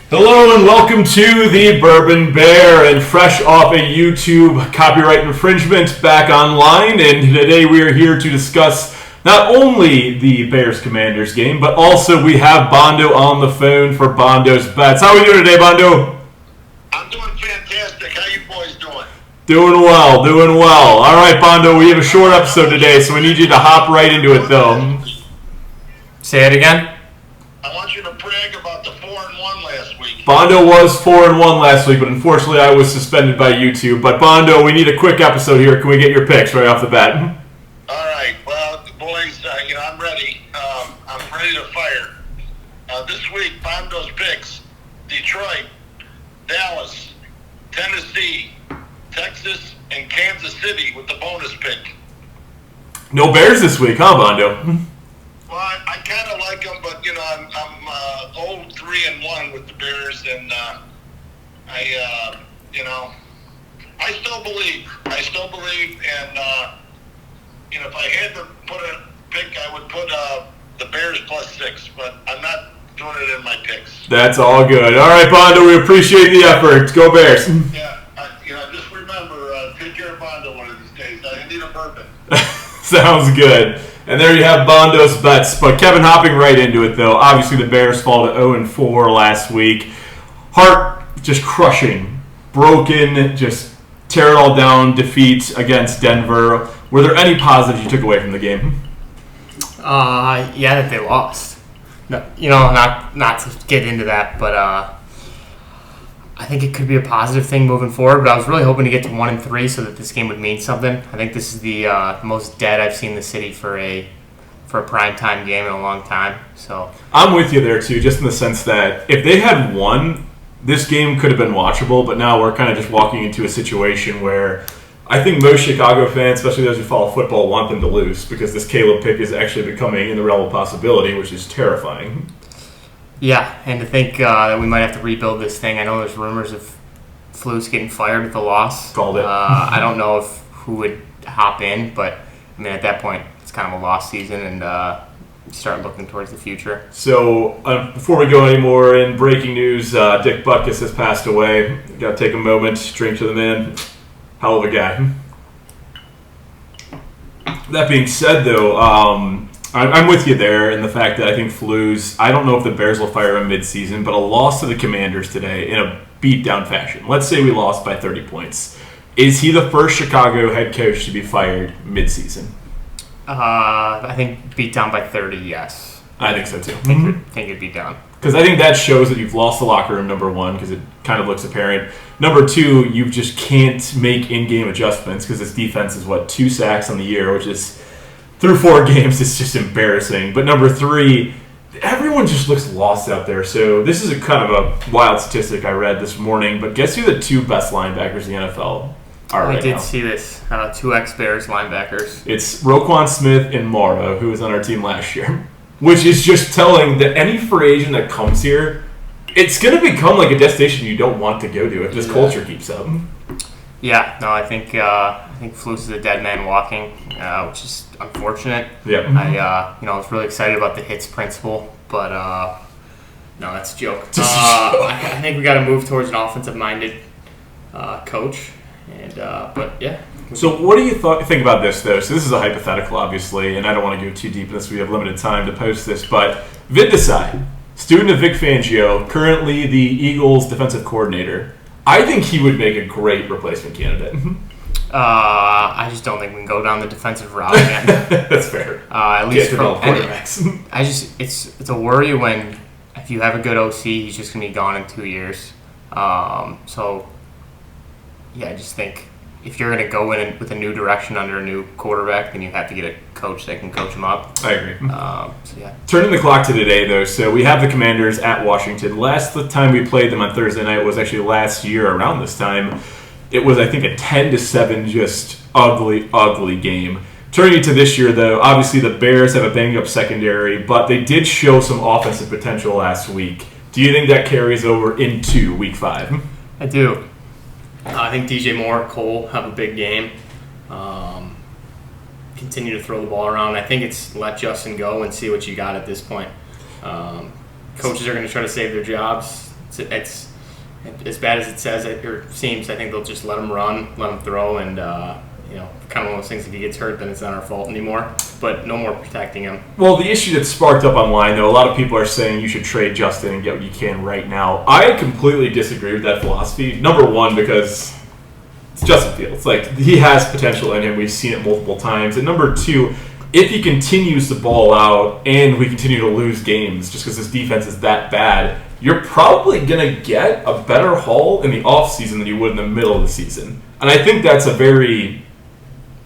Hello and welcome to the Bourbon Bear, and fresh off a YouTube copyright infringement back online, and today we are here to discuss not only the Bears-Commanders game, but also we have Bondo on the phone for Bondo's Bets. How are we doing today, Bondo? I'm doing fantastic. How you boys doing? Doing well, doing well. All right, Bondo, we have a short episode today, so we need you to hop right into it, though. Say it again. I want you to brag about the 4-1 last week. Bondo was 4-1 last week, but unfortunately I was suspended by YouTube. But Bondo, we need a quick episode here. Can we get your picks right off the bat? All right. Well, boys, I'm ready. I'm ready to fire. This week, Bondo's picks: Detroit, Dallas, Tennessee, Texas, and Kansas City with the bonus pick. No Bears this week, huh, Bondo? Well, I kind of like them, but I'm 0-3-1 with the Bears, and I still believe. And if I had to put a pick, I would put the Bears +6, but I'm not doing it in my picks. That's all good. All right, Bondo, we appreciate the effort. Go Bears. Yeah, just remember, take care of Bondo one of these days. I need a bourbon. Sounds good. And there you have Bondo's Bets. But Kevin, hopping right into it, though, obviously the Bears fall to 0-4 last week. Heart just crushing, broken, just tear it all down, defeat against Denver. Were there any positives you took away from the game? Yeah, that they lost. No, not to get into that, but I think it could be a positive thing moving forward. But I was really hoping to get to 1-3 so that this game would mean something. I think this is the most dead I've seen the city for a primetime game in a long time. So I'm with you there too, just in the sense that if they had won, this game could have been watchable. But now we're kind of just walking into a situation where I think most Chicago fans, especially those who follow football, want them to lose because this Caleb pick is actually becoming an irrelevant possibility, which is terrifying. yeah, and to think that we might have to rebuild this thing. I know there's rumors of Flus getting fired with the loss. Called it. I don't know who would hop in, but I mean at that point it's kind of a lost season, and start looking towards the future. So before we go any more, in breaking news, Dick Butkus has passed away. Got to take a moment, drink to the man. Hell of a guy. That being said, though, I'm with you there in the fact that I think Flus, I don't know if the Bears will fire him mid-season, but a loss to the Commanders today in a beat-down fashion. Let's say we lost by 30 points. Is he the first Chicago head coach to be fired mid-season? I think beat down by 30, yes. I think so, too. I think it'd be down. Because I think that shows that you've lost the locker room, number one, because it kind of looks apparent. Number two, you just can't make in-game adjustments because this defense is, 2 sacks on the year, which is, through 4 games, it's just embarrassing. But number three, everyone just looks lost out there. So this is a kind of a wild statistic I read this morning, but guess who the 2 best linebackers in the NFL are right now? I did see this. 2 ex-Bears linebackers. It's Roquan Smith and Morrow, who was on our team last year. Which is just telling that any free agent that comes here, it's going to become like a destination you don't want to go to if this culture keeps up. Yeah, no, I think Flus is a dead man walking, which is unfortunate. Yeah. I was really excited about the hits principle, but no, that's a joke. I think we got to move towards an offensive-minded coach, and but yeah. So what do you think about this, though? So this is a hypothetical, obviously, and I don't want to go too deep in this. We have limited time to post this, but Vid Desai, student of Vic Fangio, currently the Eagles' defensive coordinator. I think he would make a great replacement candidate. I just don't think we can go down the defensive route again. That's fair. At least for quarterbacks. It's a worry when if you have a good OC, he's just gonna be gone in 2 years. So yeah, I just think if you're going to go in with a new direction under a new quarterback, then you have to get a coach that can coach him up. I agree. So yeah. Turning the clock to today, though, so we have the Commanders at Washington. Last time we played them on Thursday night was actually last year around this time. It was, I think, a 10-7 just ugly game. Turning to this year, though, obviously the Bears have a banged-up secondary, but they did show some offensive potential last week. Do you think that carries over into Week 5? I do. I think DJ Moore, Cole have a big game. Continue to throw the ball around. I think it's let Justin go and see what you got at this point. Coaches are going to try to save their jobs. it's as bad as it says it or seems. I think they'll just let him run, let him throw, and kind of one of those things. If he gets hurt, then it's not our fault anymore. But no more protecting him. Well, the issue that's sparked up online, though, a lot of people are saying you should trade Justin and get what you can right now. I completely disagree with that philosophy. Number one, because it's Justin Fields. Like, he has potential in him. We've seen it multiple times. And number two, if he continues to ball out and we continue to lose games just because his defense is that bad, you're probably going to get a better haul in the offseason than you would in the middle of the season. And I think that's a very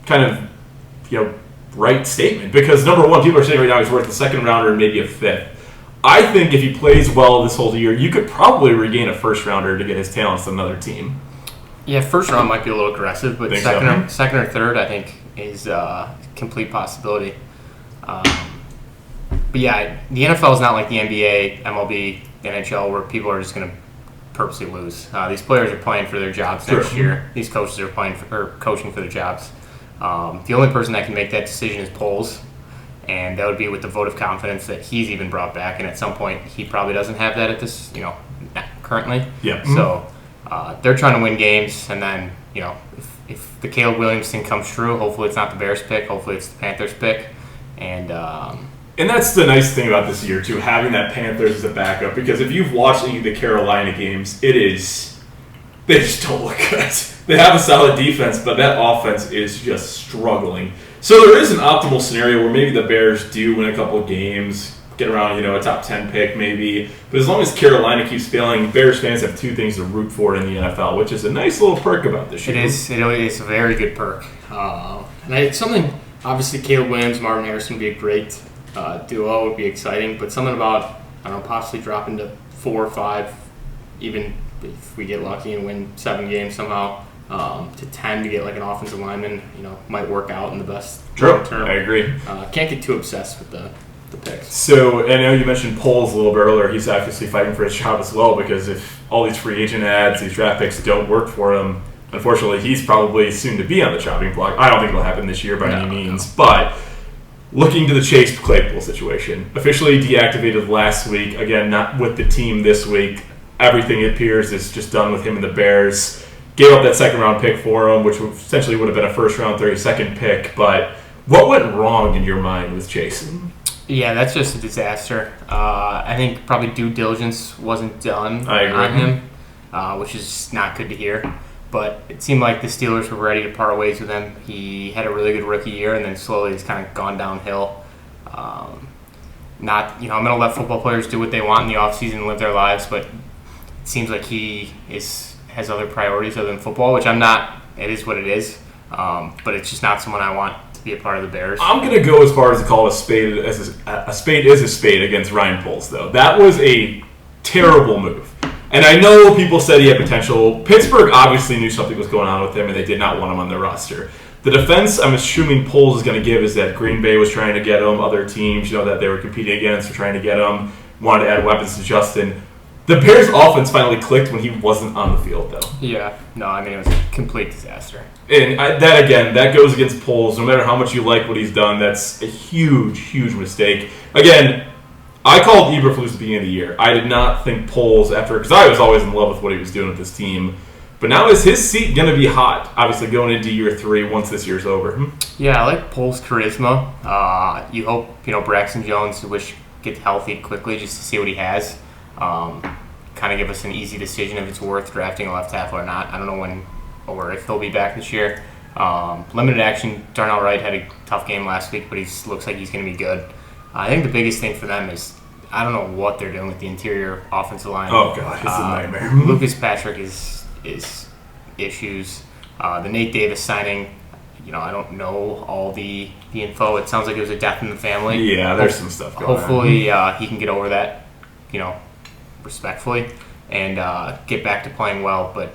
kind of, right statement. Because, number one, people are saying right now he's worth a second rounder and maybe a fifth. I think if he plays well this whole year, you could probably regain a first rounder to get his talents to another team. Yeah, first round might be a little aggressive, but Think second or third, I think, is a complete possibility. But yeah, the NFL is not like the NBA, MLB, NHL, where people are just going to purposely lose. These players are playing for their jobs next year. These coaches are coaching for their jobs. The only person that can make that decision is Poles, and that would be with the vote of confidence that he's even brought back. And at some point, he probably doesn't have that at this, currently. Yeah. So they're trying to win games, and then if the Caleb Williams thing comes true, hopefully it's not the Bears pick. Hopefully it's the Panthers pick, and that's the nice thing about this year too, having that Panthers as a backup. Because if you've watched any of the Carolina games, they just don't look good. They have a solid defense, but that offense is just struggling. So there is an optimal scenario where maybe the Bears do win a couple of games, get around, a top 10 pick maybe. But as long as Carolina keeps failing, Bears fans have two things to root for in the NFL, which is a nice little perk about this year. It is a very good perk. And it's something, obviously, Caleb Williams, Marvin Harrison would be a great duo, would be exciting. But something about, possibly dropping to 4 or 5, even if we get lucky and win 7 games somehow, to 10 to get like an offensive lineman, might work out in the best True. term. I agree. Can't get too obsessed with the picks. So, I know you mentioned Poles a little bit earlier. He's obviously fighting for his job as well, because if all these free agent ads, these draft picks don't work for him, unfortunately, he's probably soon to be on the chopping block. I don't think it'll happen this year by any means, but looking to the Chase Claypool situation, officially deactivated last week. Again, not with the team this week. Everything, it appears, is just done with him and the Bears. Gave up that second-round pick for him, which essentially would have been a first-round 32nd pick. But what went wrong in your mind with Chase? Yeah, that's just a disaster. I think probably due diligence wasn't done on him, which is not good to hear. But it seemed like the Steelers were ready to part ways with him. He had a really good rookie year, and then slowly it's kind of gone downhill. I'm going to let football players do what they want in the offseason and live their lives, but it seems like he has other priorities other than football, which I'm not. It is what it is. But it's just not someone I want to be a part of the Bears. I'm going to go as far as to call a spade a spade is a spade against Ryan Poles, though. That was a terrible move. And I know people said he had potential. Pittsburgh obviously knew something was going on with him, and they did not want him on their roster. The defense I'm assuming Poles is going to give is that Green Bay was trying to get him, other teams that they were competing against were trying to get him, wanted to add weapons to Justin. The Bears' offense finally clicked when he wasn't on the field, though. Yeah. No, it was a complete disaster. And that goes against Poles. No matter how much you like what he's done, that's a huge, huge mistake. Again, I called Eberflus at the beginning of the year. I did not think Poles because I was always in love with what he was doing with this team. But now is his seat going to be hot, obviously going into year 3 once this year's over? Yeah, I like Poles' charisma. You hope, Braxton Jones gets healthy quickly just to see what he has. Kind of give us an easy decision if it's worth drafting a left tackle or not. I don't know when or if he'll be back this year. Limited action, Darnell Wright had a tough game last week, but he looks like he's going to be good. I think the biggest thing for them is I don't know what they're doing with the interior offensive line. Oh, God, it's a nightmare. Lucas Patrick is issues. The Nate Davis signing, I don't know all the info. It sounds like it was a death in the family. Yeah, there's some stuff going on. Hopefully he can get over that, respectfully and get back to playing well. But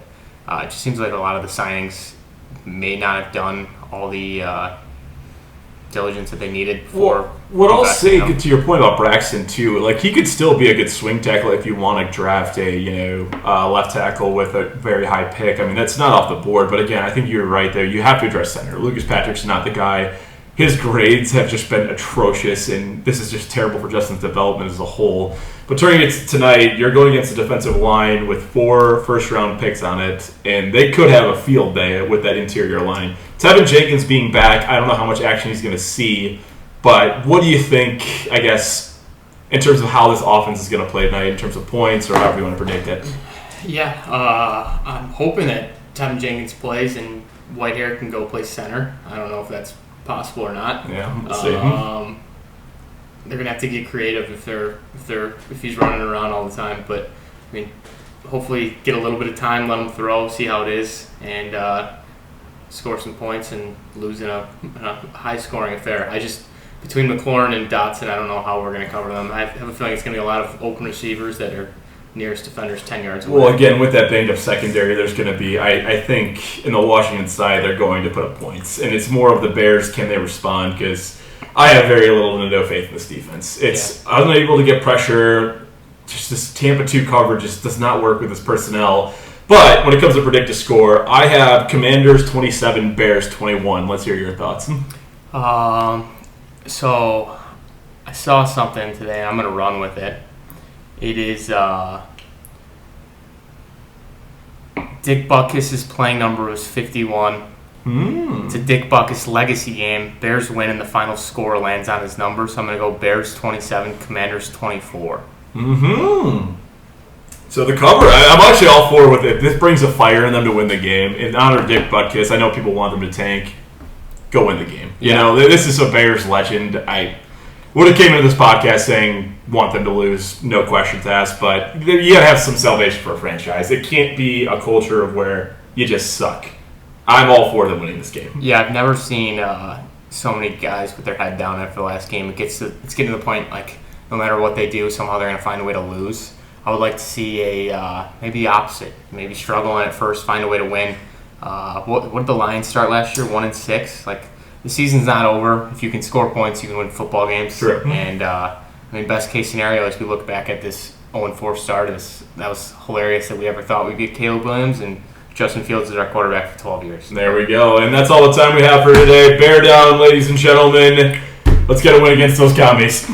it just seems like a lot of the signings may not have done all the diligence that they needed for. What I'll say to your point about Braxton too, like he could still be a good swing tackle if you want to draft a left tackle with a very high pick. I mean that's not off the board, but again I think you're right there. You have to address center. Lucas Patrick's not the guy. his grades have just been atrocious, and this is just terrible for Justin's development as a whole. But turning it to tonight, you're going against a defensive line with 4 first-round picks on it, and they could have a field day with that interior line. Tevin Jenkins being back, I don't know how much action he's going to see, but what do you think, I guess, in terms of how this offense is going to play tonight, in terms of points or however you want to predict it? Yeah, I'm hoping that Tevin Jenkins plays and Whitehair can go play center. I don't know if that's possible or not. Yeah, we'll see. They're gonna have to get creative if he's running around all the time. But I mean, hopefully get a little bit of time, let him throw, see how it is, and score some points and lose in a high scoring affair. Between McLaurin and Dotson, I don't know how we're gonna cover them. I have a feeling it's gonna be a lot of open receivers that are nearest defenders 10 yards away. Well, again, with that banged up secondary, there's going to be, I think, in the Washington side, they're going to put up points. And it's more of the Bears, can they respond? Because I have very little to no faith in this defense. It's unable to get pressure. Just this Tampa 2 coverage just does not work with this personnel. But when it comes to predict a score, I have Commanders 27, Bears 21. Let's hear your thoughts. So I saw something today. I'm going to run with it. It is Dick Butkus' playing number was 51. It's a Dick Butkus legacy game. Bears win and the final score lands on his number. So I'm going to go Bears 27, Commanders 24. So the cover, I'm actually all for with it. This brings a fire in them to win the game. In honor of Dick Butkus, I know people want them to tank. Go win the game. You know, this is a Bears legend. I would have came into this podcast saying want them to lose, no questions asked, but you got to have some salvation for a franchise. It can't be a culture of where you just suck. I'm all for them winning this game. Yeah, I've never seen so many guys with their head down after the last game. It's getting to the point, like, no matter what they do, somehow they're going to find a way to lose. I would like to see maybe the opposite. Maybe struggle at first, find a way to win. What did the Lions start last year? 1-6? Like, the season's not over. If you can score points, you can win football games. True. And best case scenario, as we look back at this 0-4 start, that was hilarious that we ever thought we'd get Caleb Williams, and Justin Fields is our quarterback for 12 years. There we go. And that's all the time we have for today. Bear down, ladies and gentlemen. Let's get a win against those commies.